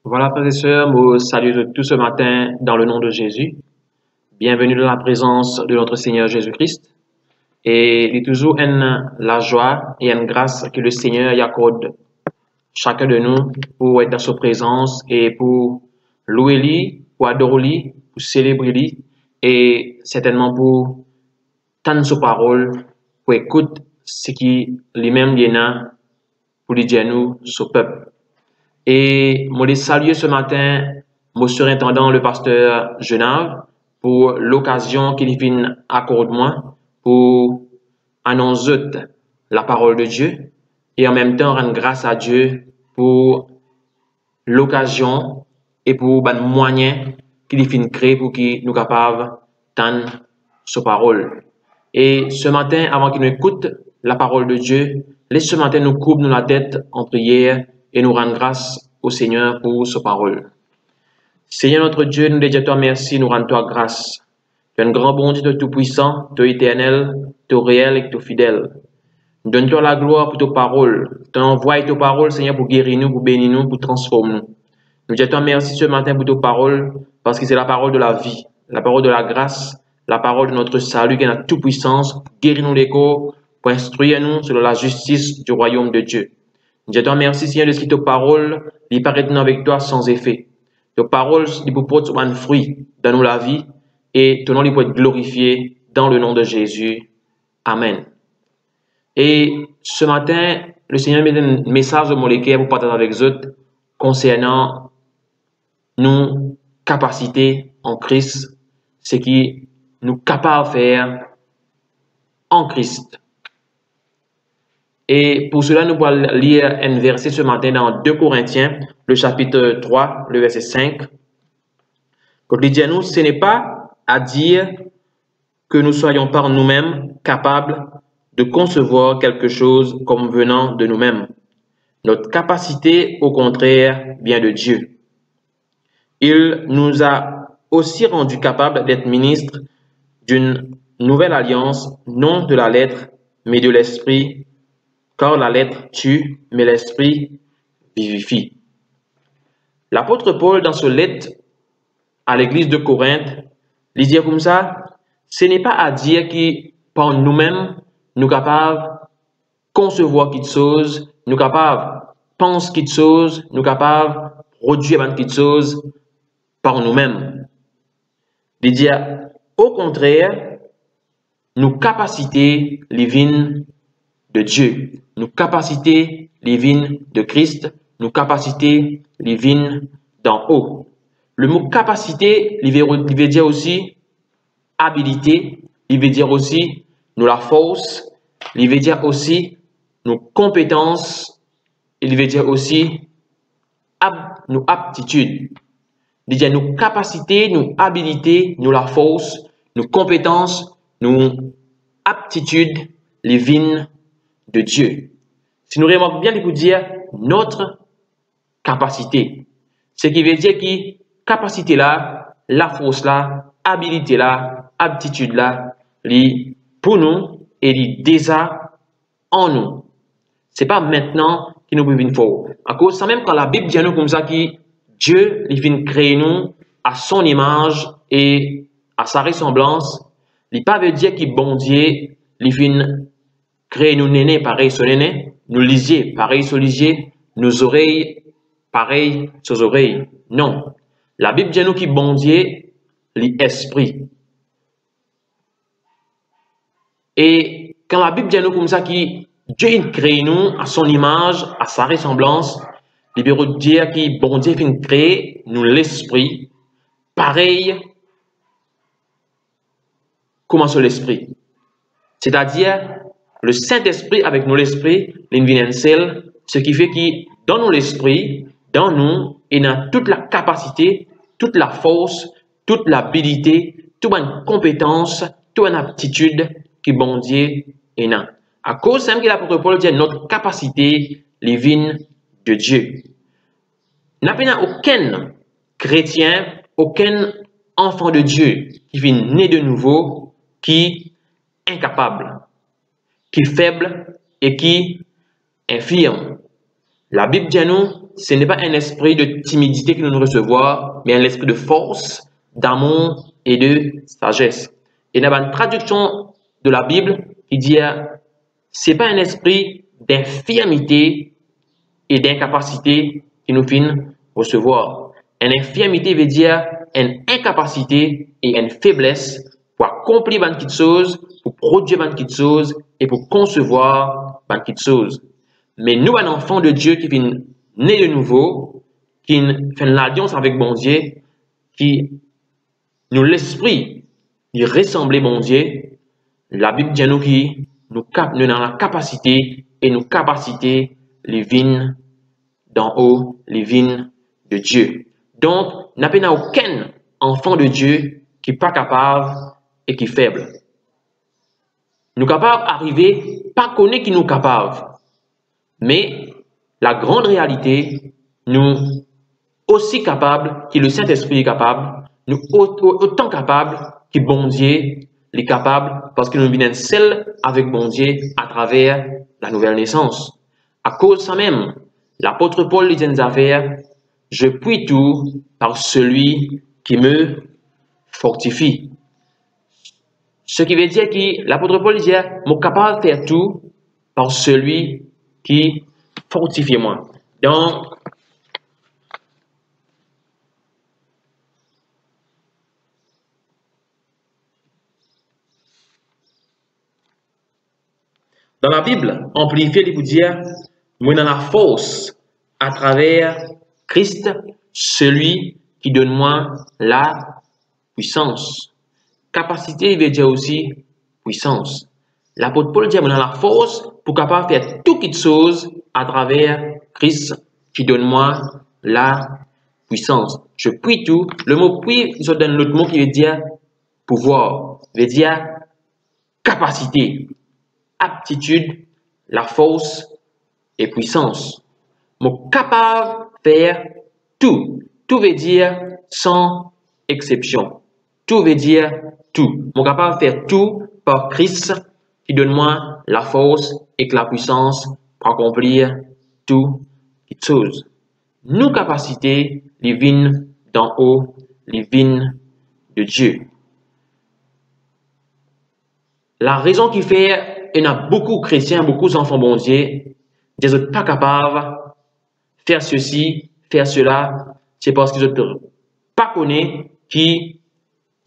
Voilà, frères et sœurs, nous saluons tous ce matin dans le nom de Jésus. Bienvenue dans la présence de notre Seigneur Jésus-Christ. Et il est toujours la joie et une grâce que le Seigneur y accorde chacun de nous pour être dans sa présence et pour louer lui, pour adorer lui, pour célébrer lui et certainement pour tendre sa parole, pour écouter ce qui lui-même y a pour lui dire nous, son peuple. Et je les salue ce matin, mon surintendant, le pasteur Genave, pour l'occasion qu'il vient accorder moi pour annoncer la parole de Dieu et en même temps rendre grâce à Dieu pour l'occasion et pour les moyens qu'il vient créer pour qu'il nous capables d'entendre sa parole. Et ce matin, avant qu'il nous écoute la parole de Dieu, laisse ce matin nous couper la tête en prière et nous rendre grâce au Seigneur pour sa parole. Seigneur notre Dieu, nous disons toi merci, nous rendons toi grâce. Tu es un grand bon Dieu de tout-puissant, tu es éternel, tu es réel et tu es fidèle. Nous donnons toi la gloire pour tes paroles. Tu envoies tes paroles, Seigneur, pour guérir nous, pour bénir nous, pour transformer nous. Nous disons toi merci ce matin pour tes paroles, parce que c'est la parole de la vie, la parole de la grâce, la parole de notre salut qui est la toute-puissance, pour guérir nous les corps, pour instruire nous sur la justice du royaume de Dieu. Je te remercie, Seigneur, de ce que tes paroles, les paraît avec toi sans effet. Tes paroles, les pour porter un fruit dans la vie et ton nom, les pour être glorifié dans le nom de Jésus. Amen. Et ce matin, le Seigneur met un message de mon cœur pour partager avec vous concernant nos capacités en Christ, ce qui nous capables de faire en Christ. Et pour cela, nous allons lire un verset ce matin dans 2 Corinthiens, le chapitre 3, le verset 5. Quand il dit à nous, ce n'est pas à dire que nous soyons par nous-mêmes capables de concevoir quelque chose comme venant de nous-mêmes. Notre capacité, au contraire, vient de Dieu. Il nous a aussi rendus capables d'être ministres d'une nouvelle alliance, non de la lettre, mais de l'esprit, car la lettre tue, mais l'esprit vivifie. L'apôtre Paul, dans ce lettre à l'église de Corinthe, il dit comme ça, ce n'est pas à dire que par nous-mêmes, nous sommes capables de concevoir quelque chose, nous sommes capables de penser quelque chose, nous sommes capables de produire quelque chose par nous-mêmes. Il dit, au contraire, nos capacités les viennent de Dieu. Nos capacités les viennent de Christ. Nos capacités les viennent d'en haut. Le mot capacité, il veut dire aussi habilité. Il veut dire aussi nous la force. Il veut dire aussi nos compétences. Il veut dire aussi nos aptitudes. Il veut dire nos capacités, nos habilités, nous la force, nos compétences, nos aptitudes les viennent de Dieu. Si nous remarquons bien, il veut dire notre capacité. Ce qui veut dire que capacité là, la force là, habilité là, aptitude là, pour nous et déjà en nous. C'est pas maintenant qu'il nous vient fort. À cause ça même quand la Bible dit nous comme ça que Dieu il vient créer nous à son image et à sa ressemblance, il pas veut dire que bon Dieu il vient créer nous néné pareil sur néné, nous lisier pareil sur lisier, nos oreilles pareil sur oreilles. Non. La Bible dit nous que bon Dieu l'esprit. Et quand la Bible dit nous comme ça que Dieu crée nous à son image, à sa ressemblance, il veut dire que bon Dieu vient créer nous l'esprit pareil comme sur l'esprit. C'est-à-dire le Saint-Esprit avec nous l'esprit, l'invinientiel, ce qui fait que dans nous l'esprit, dans nous, il y a toute la capacité, toute la force, toute l'habilité, toute une compétence, toute une aptitude que bon Dieu est a. À cause même que l'apôtre Paul dit notre capacité les vient de Dieu. Il n'y a aucun chrétien, aucun enfant de Dieu qui vient né de nouveau, qui est incapable, qui est faible et qui est infirme. La Bible dit à nous, ce n'est pas un esprit de timidité que nous devons recevoir, mais un esprit de force, d'amour et de sagesse. Et il y a une traduction de la Bible qui dit, c'est pas un esprit d'infirmité et d'incapacité qui nous fait recevoir. Une infirmité veut dire une incapacité et une faiblesse pour accomplir une petite chose, pour produire une petite chose et pour concevoir une petite chose. Mais nous, un enfant de Dieu qui vient né de nouveau, qui fait l'alliance avec bon Dieu, qui nous l'esprit, il ressemble bon Dieu, la Bible dit nous qui nous avons la capacité et nos capacités, les vignes d'en haut, les vignes de Dieu. Donc, n'a pas aucun enfant de Dieu qui n'est pas capable et qui est faible. Nous sommes capables d'arriver, pas connaître qui nous capables. Mais la grande réalité, nous aussi capables que le Saint-Esprit est capable, nous autant capables que bon Dieu est capable parce que nous venons seuls avec bon Dieu à travers la nouvelle naissance. À cause de ça même, l'apôtre Paul dit une affaire, je puis tout par celui qui me fortifie. Ce qui veut dire que l'apôtre Paul dit, je suis capable de faire tout par celui qui fortifie moi. Donc, dans la Bible, amplifié, il vous dire, moi dans la force à travers Christ, celui qui donne moi la puissance. Capacité, il veut dire aussi puissance. L'apôtre Paul dit, moi dans la force pour capable faire toute chose à travers Christ qui donne moi la puissance. Je puis tout. Le mot puis, il se donne l'autre mot qui veut dire pouvoir, veut dire capacité, aptitude, la force et puissance. Mon capable de faire tout. Tout veut dire sans exception. Tout veut dire tout. Mon capable de faire tout par Christ qui donne moi la force et la puissance pour accomplir toutes choses. Nos capacités, les vignes d'en haut, les vignes de Dieu. La raison qui fait, il y a beaucoup de chrétiens, beaucoup d'enfants bon Dieu, ils ne sont pas capables de faire ceci, faire cela, c'est parce qu'ils ne pas connaissent qui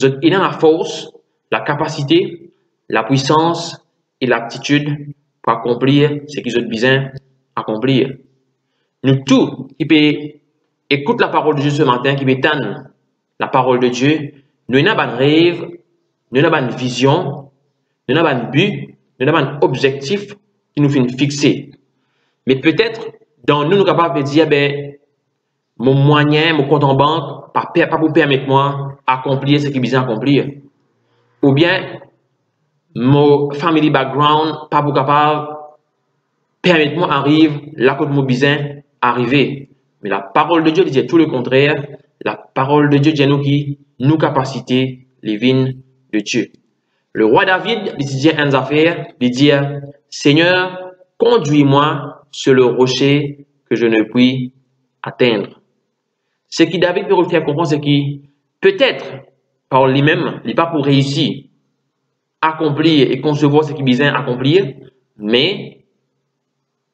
ont la force, la capacité, la puissance et l'aptitude pour accomplir ce qu'ils ont besoin d'accomplir. Nous tous qui peut écouter la parole de Dieu ce matin, qui peut entendre la parole de Dieu, nous avons un rêve, nous avons une vision, nous avons un but, nous avons un objectif qui nous fait fixer. Mais peut-être, dans nous, nous sommes capables de dire, ben, mon moyen, mon compte en banque, pas pour permettre moi d'accomplir ce qui est besoin d'accomplir. Ou bien, mon family background, pas pour capable permettre moi d'arriver là où mon besoin arriver. Mais la parole de Dieu dit tout le contraire. La parole de Dieu dit nous qui, nous capacités, les vignes de Dieu. Le roi David, il dit une affaire, il dit, Seigneur, conduis-moi sur le rocher que je ne puis atteindre. Ce qui David peut le faire comprendre, c'est qu'il, peut-être, par lui-même, il n'est pas pour réussir, accomplir et concevoir ce qu'il besoin accomplir, mais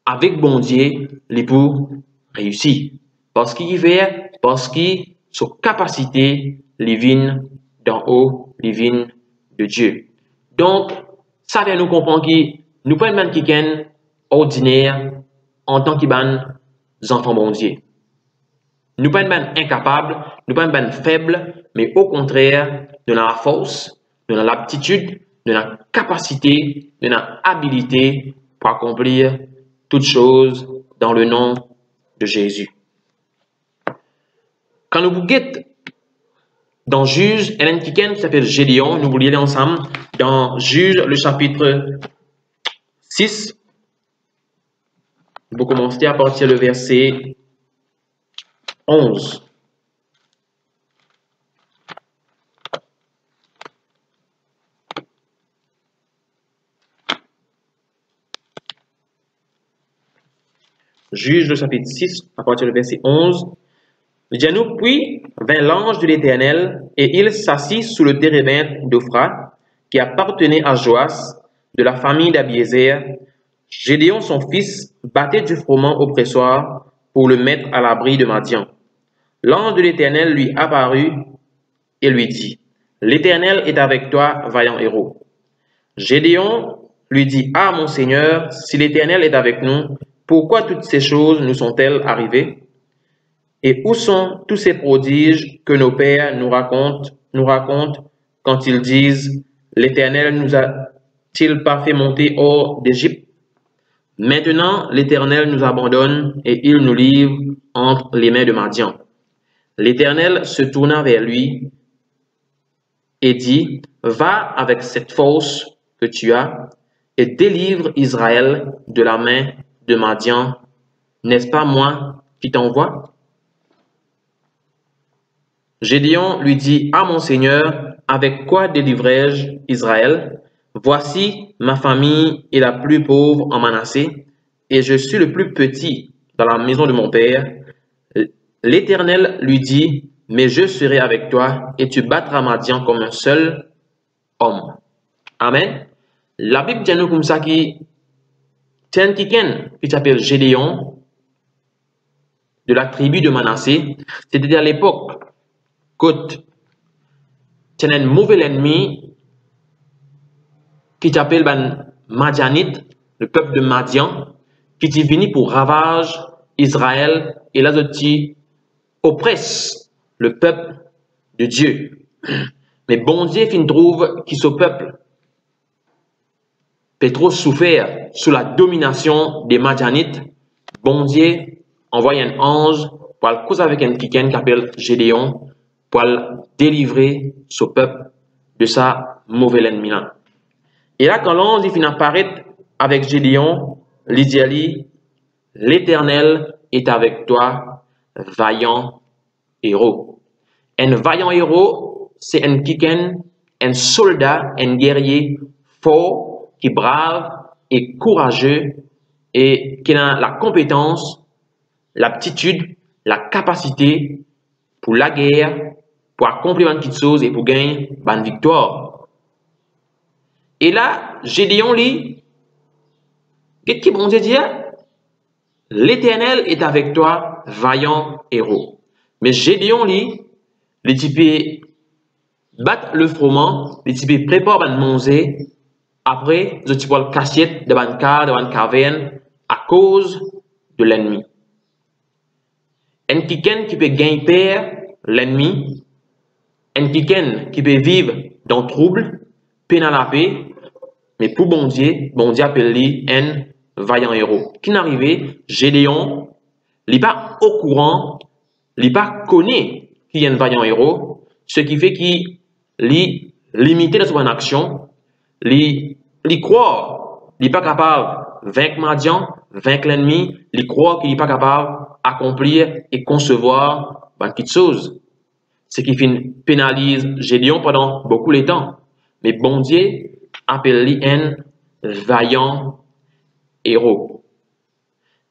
avec bon Dieu, il est pour réussir. Parce qu'il fait, parce qu'il sa capacité, les vignes d'en haut, les vignes de Dieu. Donc, ça vient nous comprendre que nous pas une qui est ordinaire en tant qu'enfants bon Dieu. Nous pas une incapable, nous pas une faible, mais au contraire, nous avons la force, nous avons l'aptitude, nous avons la capacité, nous avons l'habilité pour accomplir toutes choses dans le nom de Jésus. Quand nous vous guettons dans Juge, Hélène Kiken qui s'appelle Gédéon, nous vous lire ensemble dans Juge, le chapitre 6. Vous commencez à partir du verset 11. Juge le chapitre 6, à partir du verset 11. Il dit à nous, puis vint l'ange de l'Éternel, et il s'assit sous le térébinthe d'Ophra, qui appartenait à Joas, de la famille d'Abiézer. Gédéon, son fils, battait du froment au pressoir pour le mettre à l'abri de Madian. L'ange de l'Éternel lui apparut et lui dit, l'Éternel est avec toi, vaillant héros. Gédéon lui dit, ah mon Seigneur, si l'Éternel est avec nous, pourquoi toutes ces choses nous sont-elles arrivées? Et où sont tous ces prodiges que nos pères nous racontent quand ils disent, l'Éternel nous a-t-il pas fait monter hors d'Égypte? Maintenant, l'Éternel nous abandonne et il nous livre entre les mains de Madian. L'Éternel se tourna vers lui et dit, va avec cette force que tu as et délivre Israël de la main de Madian. N'est-ce pas moi qui t'envoie? Gédéon lui dit, ah mon Seigneur, avec quoi délivrai-je Israël? Voici, ma famille est la plus pauvre en Manassé, et je suis le plus petit dans la maison de mon père. L'Éternel lui dit, mais je serai avec toi, et tu battras Madian comme un seul homme. Amen. La Bible dit nous comme ça qui tient quelqu'un qui s'appelle Gédéon, de la tribu de Manassé. C'était à l'époque, quand tu as un mauvais ennemi qui s'appelle Madianite, le peuple de Madian, qui est venu pour ravage Israël et là qui oppresse le peuple de Dieu. Mais bon Dieu fin trouve qui ce peuple peut trop souffert sous la domination des Madianites. Bon Dieu envoie un ange pour le cause avec un kiken qui s'appelle Gédéon pour délivrer ce peuple de sa mauvaise ennemi. Et là, quand l'ange finit apparaître avec Gédéon, il dit, l'Éternel est avec toi, vaillant héros. Un vaillant héros, c'est un kiken, un soldat, un guerrier fort, qui est brave et courageux et qui a la compétence, l'aptitude, la capacité pour la guerre, pour accomplir une petite chose et pour gagner une victoire. Et là, Gédéon lit, qu'est-ce que bon Dieu dit? L'Éternel est avec toi, vaillant héros. Mais Gédéon lit, les types battent le froment, les types préparent une manger, après, les types le cassiette de une caverne à cause de l'ennemi. Un quelqu'un qui peut gagner père l'ennemi, un quelqu'un qui peut vivre dans le trouble, peine à la paix, mais pour bon Dieu appelle lui un vaillant héros. Qui n'arrivait, Gédéon, il n'est pas au courant, il n'est pas connaît qui est un vaillant héros, ce qui fait qu'il est limité dans son action, il croit, il n'est pas capable de vaincre Madian, vaincre l'ennemi, il croit qu'il n'est pas capable d'accomplir et concevoir une petite chose. Ce qui pénalise Gédéon pendant beaucoup de temps. Mais bon Dieu appelle un vaillant héros.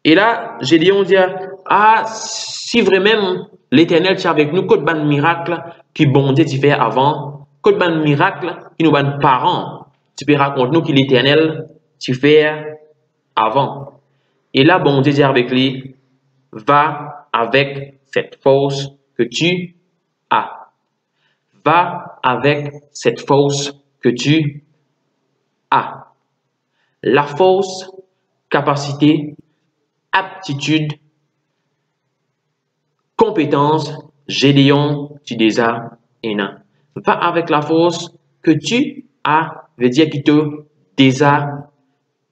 Et là, Gédéon dit, ah, si vraiment l'Éternel est avec nous, quel ban miracle qui bon Dieu fait avant, quel ban miracle qui nous ban parents, tu peux raconter nous que l'Éternel tu fait avant. Et là, bon Dieu dit avec lui, va avec cette force que tu as. Va avec cette force que tu as. La force, capacité, aptitude, compétence, Gédéon, tu déjà et non. Va avec la force que tu as, veut dire qu'il te déjà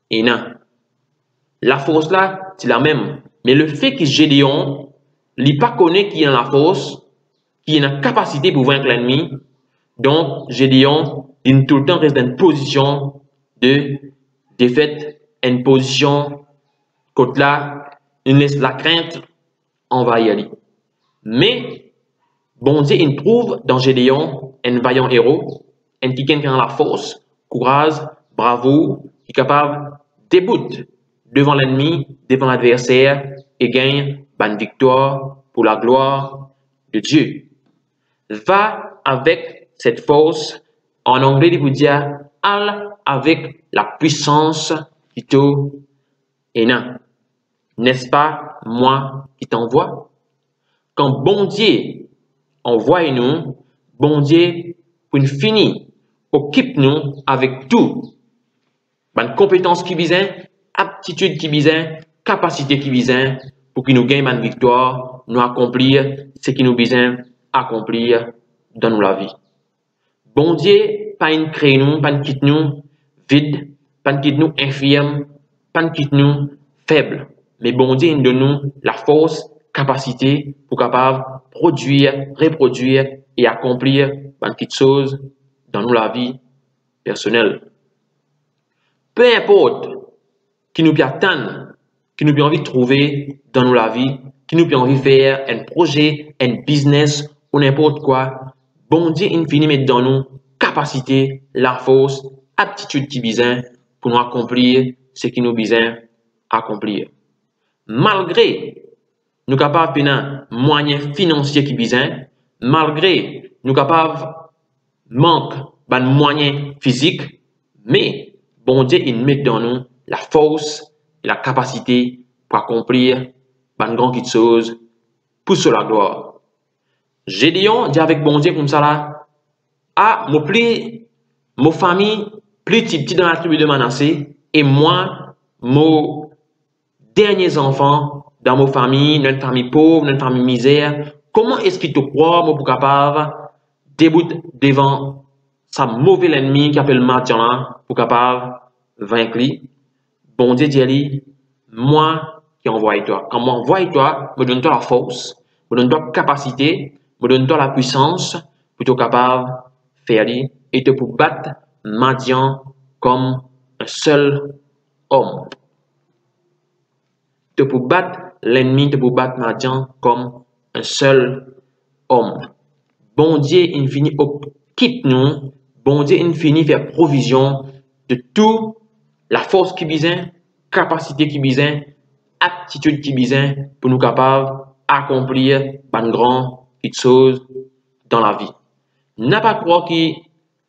et non. La force là, c'est la même. Mais le fait que Gédéon, il pas connaît qui a la force, qui a la capacité pour vaincre l'ennemi, donc Gédéon, il tout le temps reste dans une position de défaite, une position côté là, il laisse la crainte envahir lui. Mais bon Dieu, il trouve dans Gédéon un vaillant héros, un quelqu'un qui a la force, courage, bravo, qui est capable de débouter devant l'ennemi, devant l'adversaire, et gagne une victoire pour la gloire de Dieu. Va avec cette force, en anglais, il vous dit, all avec la puissance qui est là. N'est-ce pas moi qui t'envoie? Quand bon Dieu envoie nous, bon Dieu, pour une finie, occupe-nous avec tout. Bonne compétence qui vise, aptitude qui vise, capacité qui vise, pour qu'il nous gagne une victoire, nous accomplir ce qui nous vise accomplir dans nous la vie. Bon Dieu, pas une crée nous, pas une quitte nous vide, pas une quitte nous infirme, pas une quitte nous faible. Mais bon Dieu, il donne nous la force, capacité pour capable produire, reproduire et accomplir une petite chose dans nous la vie personnelle. Peu importe qui nous peut attendre, qui nous peut envie de trouver dans nous la vie, qui nous peut envie de faire un projet, un business ou n'importe quoi, bon Dieu infini met dans nous capacité, la force, aptitude qui besoin pour nous accomplir ce qui nous besoin accomplir. Malgré nous capables de moyens financiers qui besoin, malgré nous capables manque de moyens physiques, mais bon Dieu il met dans nous la force et la capacité pour accomplir une grande chose pour sur la gloire. Gédéon dit avec bon Dieu comme ça là, mon famille plus petit dans la tribu de Manassé et moi, mon derniers enfants dans ma famille, notre famille pauvre, notre famille misère, comment est-ce qu'il te croit pour capable débouter devant sa mauvais ennemi qui appelle Madian pour capable vaincre lui? Bon Dieu dit moi qui envoie toi. Quand m'envoie toi, me donne toi la force, me donne toi la capacité, me donne toi la puissance pour être capable de faire lui et te pour battre Madian comme un seul homme. Te pour battre l'ennemi, te pour battre Madian comme un seul homme. Bon Dieu infini quitte nous, bon Dieu infini fait provision de tout la force qui besoin, capacité qui besoin, aptitude qui besoin pour nous capables d'accomplir une grande chose dans la vie. N'a pas croire que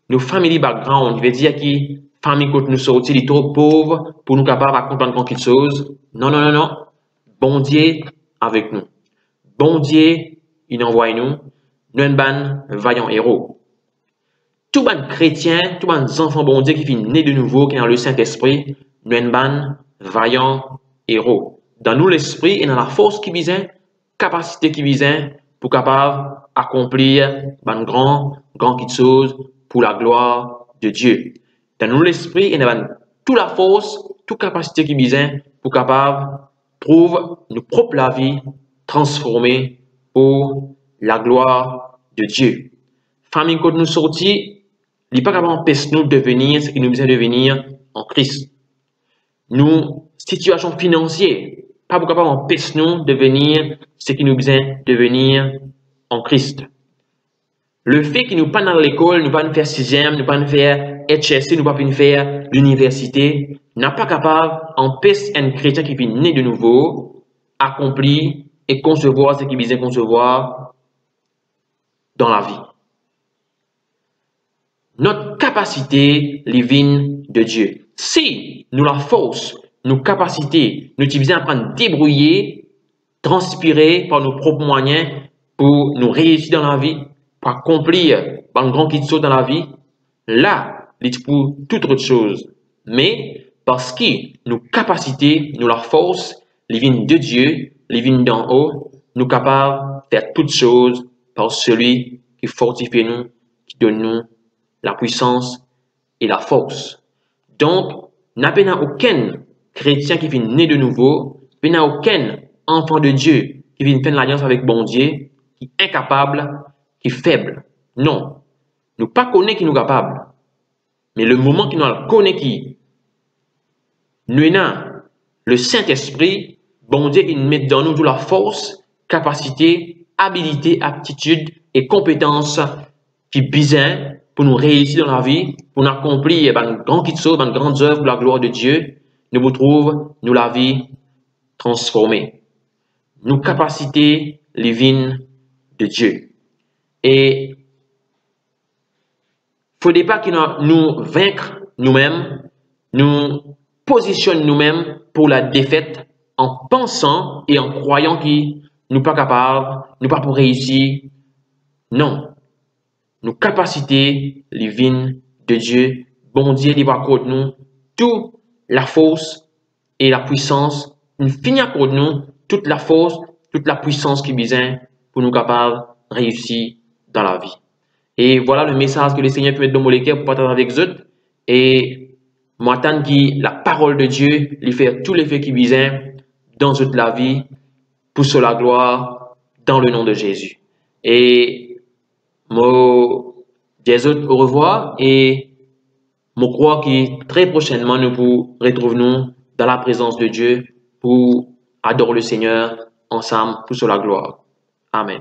nos family background, veut dire que famille quand nous sortir est trop pauvre pour nous capables d'accomplir une grande chose. Non, non, non, non. Bon Dieu avec nous. Bon Dieu, il envoie nous un vaillant héros. Tout bon chrétien, tout bon enfant bon Dieu qui finit né de nouveau, qui est dans le Saint-Esprit, nous un vaillant héros. Dans nous l'esprit et dans la force qui vise, capacité qui vise pour capable accomplir une grande chose pour la gloire de Dieu. Dans nous l'esprit et dans toute la force, toute capacité qui vise pour capable trouve nos propres la vie transformée pour la gloire de Dieu. Famille quand nous sortis, il n'est pas capable d'empêcher nous de devenir ce qui nous besoin devenir en Christ. Nous, situation financière, pas capable d'empêcher nous de devenir ce qui nous besoin devenir en Christ. Le fait que nous pas dans l'école, nous pas faire sixième, nous pas faire HSC, nous pas faire l'université, n'a pas capable d'empêcher un chrétien qui est né de nouveau, accomplir et concevoir ce qu'il besoin concevoir dans la vie. Notre capacité, les vignes de Dieu. Si nous la force, nos capacités, nous utilisons à prendre débrouiller, transpirer par nos propres moyens pour nous réussir dans la vie, pour accomplir un grand qui saut dans la vie, là, c'est pour toute autre chose. Mais parce que nos capacités, nous la force, les vignes de Dieu, les vignes d'en haut, nous sommes capables de faire toutes choses par celui qui fortifie nous, qui donne nous la puissance et la force. Donc, n'a pas aucun chrétien qui vient né de nouveau, n'a aucun enfant de Dieu qui vient faire l'alliance avec bon Dieu, qui est incapable, qui est faible. Non. Nous pas connaître qui nous capable. Mais le moment qu'il nous connaît qui, nous avons le Saint-Esprit, bon Dieu, il met dans nous toute la force, capacité, habilité, aptitude et compétence qui besoin pour nous réussir dans la vie, pour nous accomplir une grande chose, une grande œuvre pour la gloire de Dieu. nous vous trouvons, nous la vie transformée. Nous capacités divines de Dieu. Et il ne faut pas que nous vaincre nous-mêmes, nous positionne nous-mêmes pour la défaite en pensant et en croyant que nous pas capables, nous pas pour réussir. Non. Nos capacités divines de Dieu, bon Dieu, il va accorder nous toute la force et la puissance. Il finit accorder nous toute la force, toute la puissance qui besoin pour nous capables de réussir dans la vie. Et voilà le message que le Seigneur peut mettre dans mon cœur pour partager avec vous autres. Et moi, tant que la parole de Dieu lui fait tout l'effet qui besoin dans toute la vie pour sur la gloire dans le nom de Jésus. Et moi, des autres au revoir et je crois que très prochainement nous vous retrouvons dans la présence de Dieu pour adorer le Seigneur ensemble pour sur la gloire. Amen.